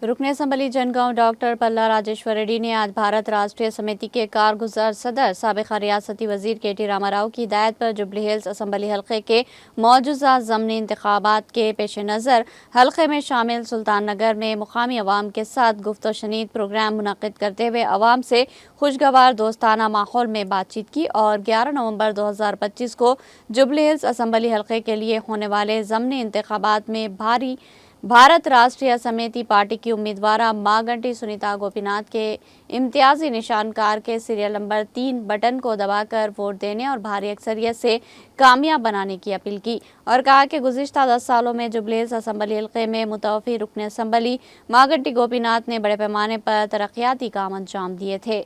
رکن assembly جنگاؤں doctor پلا Rajeshwar ready نے آج بھارت راشٹریہ سمیتی کے کارگزار صدر سابق ریاستی وزیر کے ٹی راما راؤ کی ہدایت پر جوبلی ہلز اسمبلی حلقے کے مجوزہ ضمنی انتخابات کے پیش نظر حلقے میں شامل سلطان نگر میں مقامی عوام کے ساتھ گفت و شنید پروگرام منعقد کرتے ہوئے عوام سے خوشگوار دوستانہ ماحول میں بات چیت کی اور 11 نومبر 2025 کو جوبلی ہلز اسمبلی حلقے کے لیے ہونے والے ضمنی انتخابات میں بھارت راشٹریہ سمیتی پارٹی کی امیدوارہ ماگنٹی سنیتا گوپی ناتھ کے امتیازی نشان کار کے سیریل نمبر 3 بٹن کو دبا کر ووٹ دینے اور بھاری اکثریت سے کامیاب بنانے کی اپیل کی اور کہا کہ گزشتہ 10 سالوں میں جوبلی ہلز اسمبلی حلقے میں متوفی رکن اسمبلی ماگنٹی گوپی ناتھ نے بڑے پیمانے پر ترقیاتی کام انجام دیے تھے۔